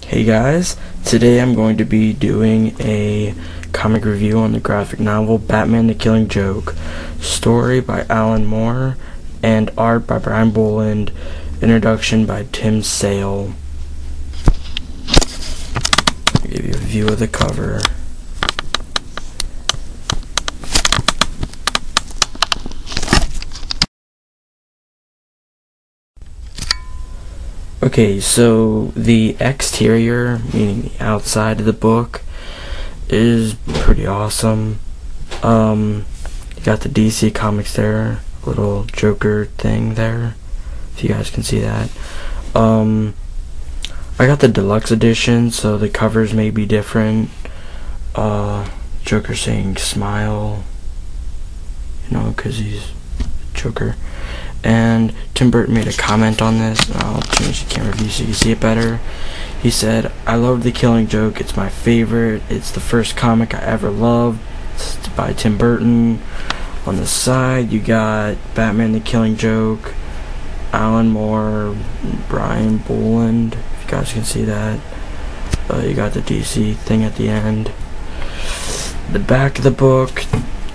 Hey guys, today I'm going to be doing a comic review on the graphic novel Batman the Killing Joke, story by Alan Moore, and art by Brian Boland, introduction by Tim Sale. I'll give you a view of the cover. Okay, so the exterior, meaning the outside of the book, is pretty awesome. You got the DC Comics there, little Joker thing there, if you guys can see that. I got the deluxe edition, so the covers may be different. Joker saying smile, because he's Joker. And Tim Burton made a comment on this, and I'll change the camera view so you can see it better. He said, "I love The Killing Joke. It's my favorite. It's the first comic I ever loved." It's by Tim Burton. On the side, you got Batman the Killing Joke, Alan Moore, Brian Boland, if you guys can see that. You got the DC thing at the end. The back of the book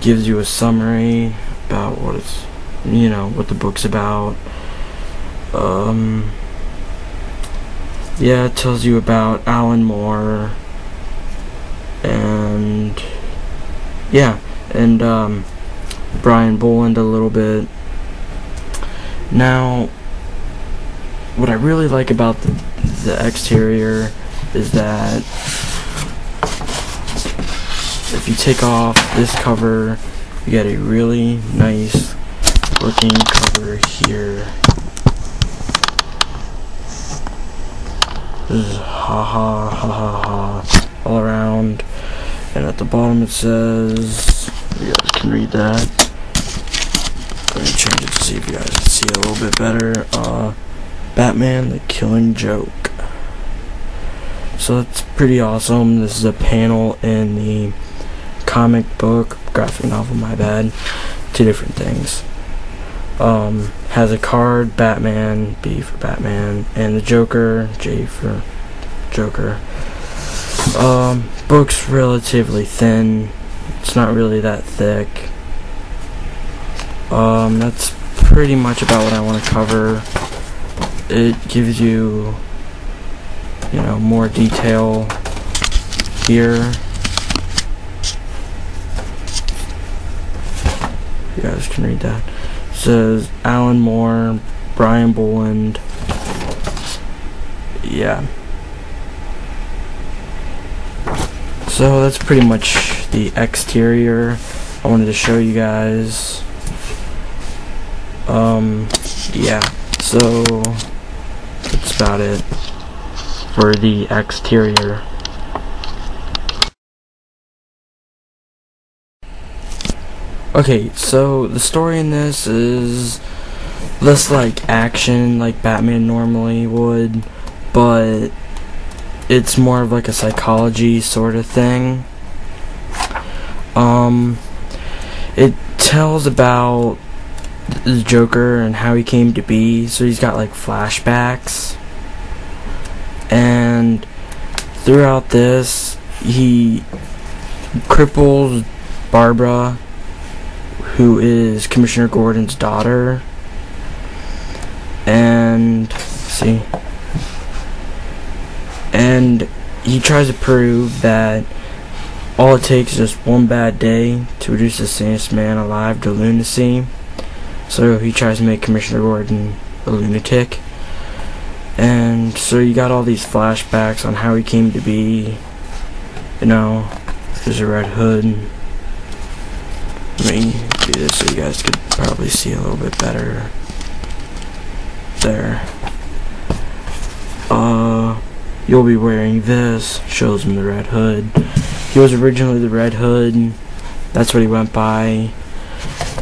gives you a summary about what it's what the book's about. Yeah, it tells you about Alan Moore, and Brian Boland a little bit. Now, what I really like about the exterior is that if you take off this cover, you get a really nice looking cover here. This is ha ha ha ha ha all around, and at the bottom it says, you guys can read that. I'm going to change it to see if you guys can see it a little bit better. Batman the Killing Joke. So that's pretty awesome. This is a panel in the comic book, graphic novel, my bad. Two different things. Has a card, Batman, B for Batman, and the Joker, J for Joker. Book's relatively thin. It's not really that thick. That's pretty much about what I want to cover. It gives you, more detail here. You guys can read that. Says Alan Moore, Brian Boland. Yeah. So that's pretty much the exterior I wanted to show you guys. Yeah. So that's about it for the exterior. Okay, so the story in this is less like action like Batman normally would, but it's more of like a psychology sort of thing. It tells about the Joker and how he came to be, so he's got like flashbacks, and throughout this he cripples Barbara, who is Commissioner Gordon's daughter, and he tries to prove that all it takes is just one bad day to reduce the sanest man alive to lunacy. So he tries to make Commissioner Gordon a lunatic, and so you got all these flashbacks on how he came to be. There's a red hood. Let me do this so you guys could probably see a little bit better. There. You'll be wearing this. Shows him the red hood. He was originally the Red Hood. That's what he went by.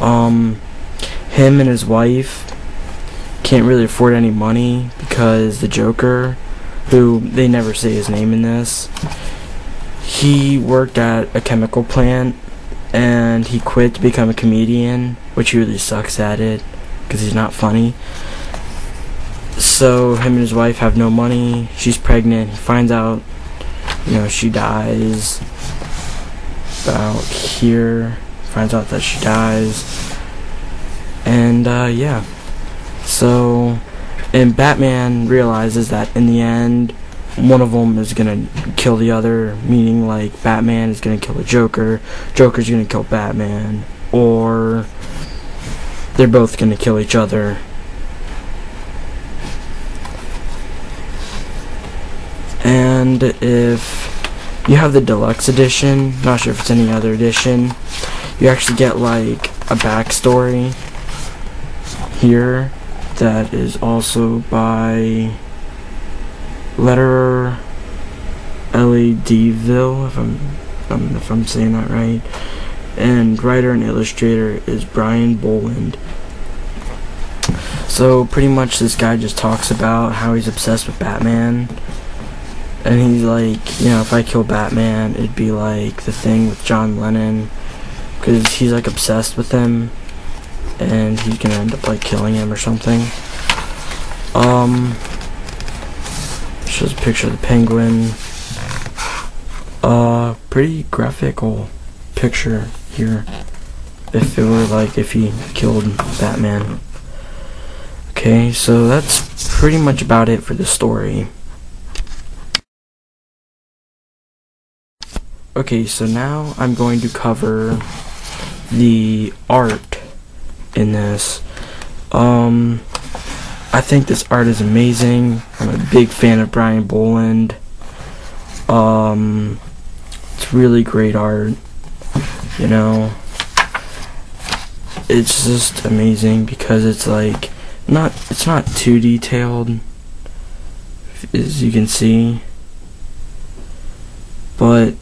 Him and his wife can't really afford any money because the Joker, who they never say his name in this, he worked at a chemical plant, and he quit to become a comedian, which he really sucks at it because he's not funny. So him and his wife have no money. She's pregnant. He finds out, she dies about here. Finds out that she dies. And yeah. So, and Batman realizes that in the end, one of them is gonna kill the other, meaning like Batman is gonna kill the Joker, Joker's gonna kill Batman, or they're both gonna kill each other. And if you have the deluxe edition, not sure if it's any other edition, you actually get like a backstory here that is also by letterer Ellie Deville, if I'm saying that right, and writer and illustrator is Brian Boland. So pretty much this guy just talks about how he's obsessed with Batman, and he's like, if I kill Batman, it'd be like the thing with John Lennon, because he's like obsessed with him, and he's gonna end up like killing him or something. Shows a picture of the Penguin. Pretty graphical picture here. If it were like if he killed Batman. Okay, so that's pretty much about it for the story. Okay, so now I'm going to cover the art in this. I think this art is amazing. I'm a big fan of Brian Boland. It's really great art, It's just amazing because it's like it's not too detailed, as you can see, but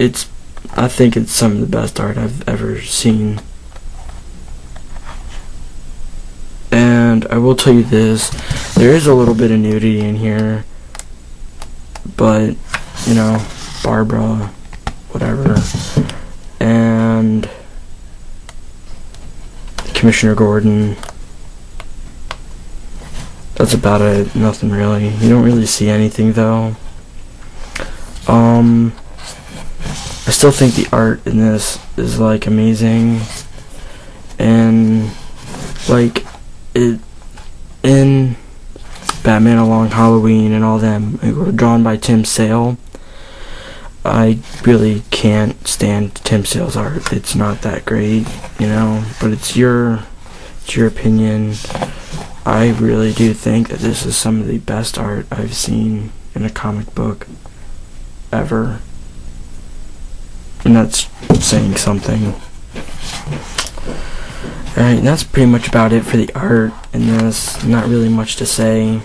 I think it's some of the best art I've ever seen. And I will tell you this, there is a little bit of nudity in here, but, Barbara, whatever, and Commissioner Gordon, that's about it, nothing really. You don't really see anything though. I still think the art in this is like amazing, and like in Batman Along Halloween and all them, were drawn by Tim Sale. I really can't stand Tim Sale's art. It's not that great, but it's your opinion. I really do think that this is some of the best art I've seen in a comic book ever. And that's saying something. Alright, that's pretty much about it for the art in this. Not really much to say.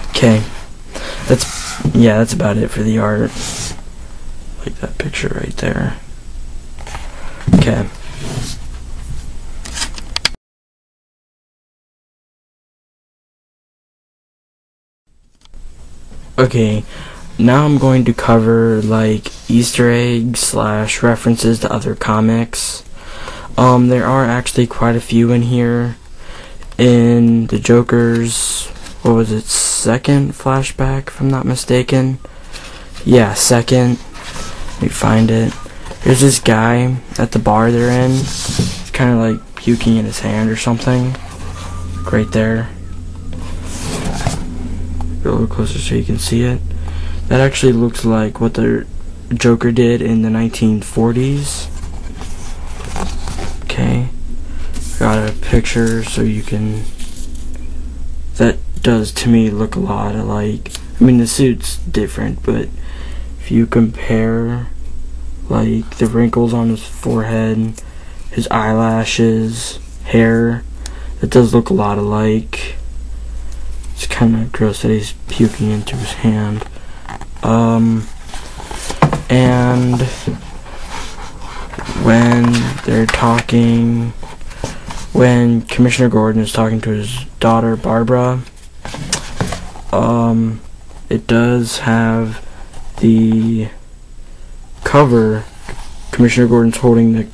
Okay. That's about it for the art. Like that picture right there. Okay. Okay, now I'm going to cover like Easter eggs / references to other comics. There are actually quite a few in here. In the Joker's, what was it, second flashback, if I'm not mistaken? Yeah, second. Let me find it. There's this guy at the bar they're in. He's kind of like puking in his hand or something. Right there. Go a little closer so you can see it. That actually looks like what the Joker did in the 1940s. Okay. Got a picture so you can... That does to me look a lot alike. I mean, the suit's different, but if you compare like the wrinkles on his forehead, his eyelashes, hair, it does look a lot alike. It's kind of gross that he's puking into his hand. And when they're talking, when Commissioner Gordon is talking to his daughter Barbara, it does have the cover. Commissioner Gordon's holding the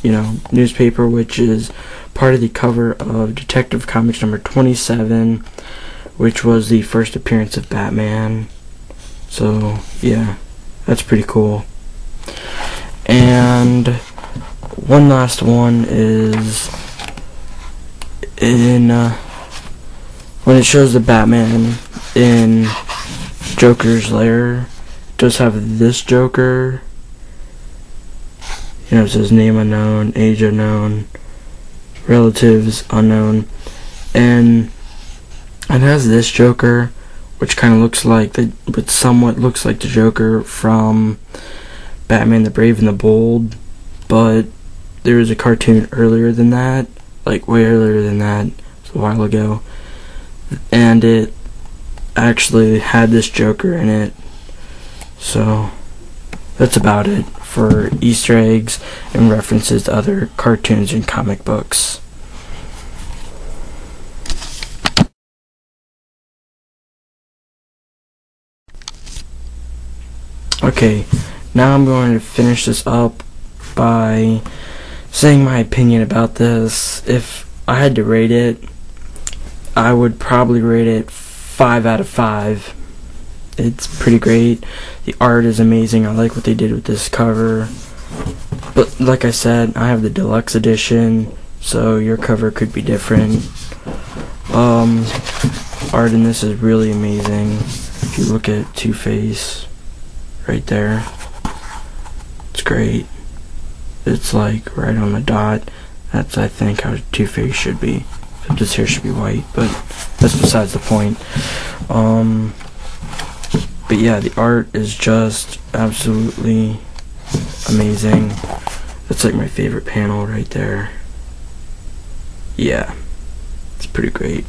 newspaper, which is part of the cover of Detective Comics number 27, which was the first appearance of Batman. So yeah, that's pretty cool. And one last one is in when it shows the Batman in Joker's lair. It does have this Joker. It says name unknown, age unknown, relatives unknown, and it has this Joker, which kind of looks like but somewhat looks like the Joker from Batman the Brave and the Bold, but there was a cartoon earlier than that, like way earlier than that, it was a while ago, and it actually had this Joker in it. So that's about it for Easter eggs and references to other cartoons and comic books. Okay, now I'm going to finish this up by saying my opinion about this. If I had to rate it, I would probably rate it 5 out of 5. It's pretty great. The art is amazing. I like what they did with this cover. But like I said, I have the deluxe edition, so your cover could be different. Art in this is really amazing. If you look at Two-Face right there, it's great. It's like right on the dot. That's, I think, how Two-Face should be. Except his hair should be white, but that's besides the point. But yeah, the art is just absolutely amazing. That's like my favorite panel right there. Yeah, it's pretty great.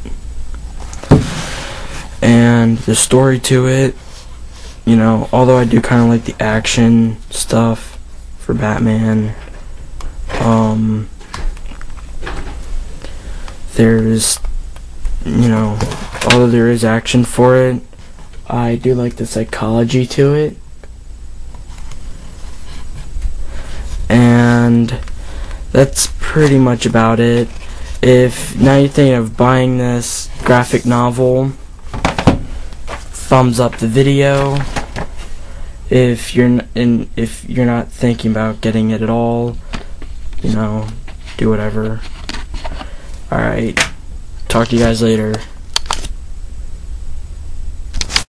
And the story to it, although I do kind of like the action stuff for Batman, there's, although there is action for it, I do like the psychology to it. And that's pretty much about it. If now you're thinking of buying this graphic novel, thumbs up the video. If you're not thinking about getting it at all, do whatever. Alright, talk to you guys later.